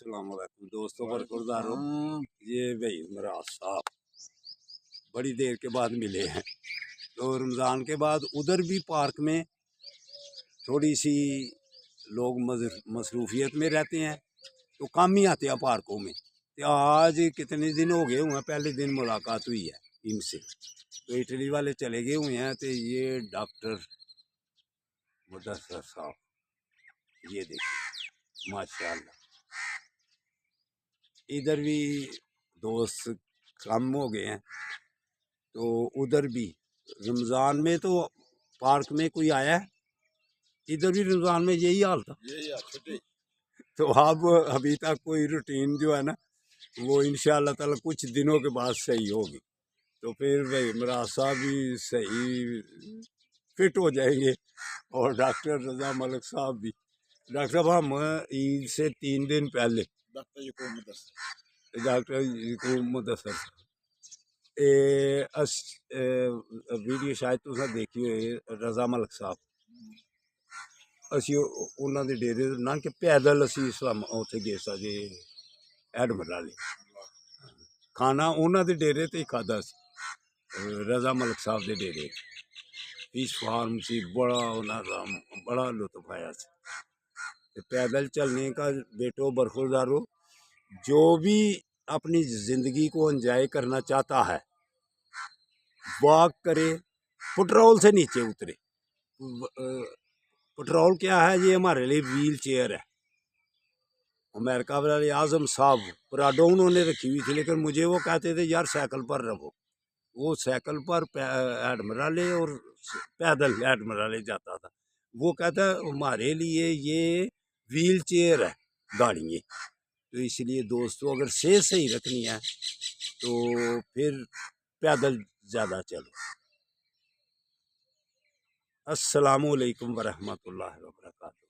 السلام علیکم دوستوں پر گزارو یہ بھائی عمراز صاحب بڑی دیر کے بعد ملے ہیں تو رمضان کے بعد ادھر بھی پارک میں تھوڑی سی لوگ مصروفیت میں رہتے ہیں تو کم ہی آتے ہیں پارکوں میں. تو آج کتنے دن ہو گئے ہوئے ہیں پہلے دن ملاقات ہوئی ہے ان سے تو اٹلی والے چلے گئے ہوئے ہیں تو یہ ڈاکٹر مدثر صاحب یہ دیکھیں ماشاء اللہ ادھر بھی دوست کم ہو گئے ہیں تو ادھر بھی رمضان میں تو پارک میں کوئی آیا ہے ادھر بھی رمضان میں یہی حال تھا تو اب ابھی تک کوئی روٹین جو ہے نا وہ انشاءاللہ تعالی کچھ دنوں کے بعد صحیح ہوگی تو پھر بھائی عمراز صاحب بھی صحیح فٹ ہو جائیں گے اور ڈاکٹر رضا ملک صاحب بھی. ڈاکٹر صاحب ہم عید سے 3 دن پہلے ڈاکٹر یعقوب مدثر ویڈیو شاید تساں دیکھی ہوئے رضا ملک صاحب اسی انہاں دے ڈیرے نہ کہ پیدل اسی اسلام اوتھے گئے سا جی ایڈمرال کھانا انہاں دے ڈیرے تے ہی کھادا سی رضا ملک صاحب دے ڈیرے فش فارم سی بڑا انہاں دا بڑا لطف آیا سی. پیدل چلنے کا بیٹو برخوردارو جو بھی اپنی زندگی کو انجوائے کرنا چاہتا ہے واک کرے پٹرول سے نیچے اترے. پٹرول کیا ہے یہ ہمارے لیے ویل چیئر ہے. امریکہ والے اعظم صاحب پراڈو انہوں نے رکھی ہوئی تھی لیکن مجھے وہ کہتے تھے یار سائیکل پر رہو. وہ سائیکل پر ایڈمرالے اور پیدل ایڈمرالے جاتا تھا. وہ کہتا ہے ہمارے لیے یہ ویل چیئر ہے گاڑی. تو اس لیے دوستو اگر صحت صحیح رکھنی ہے تو پھر پیدل زیادہ چلو. السلام علیکم ورحمۃ اللہ وبرکاتہ.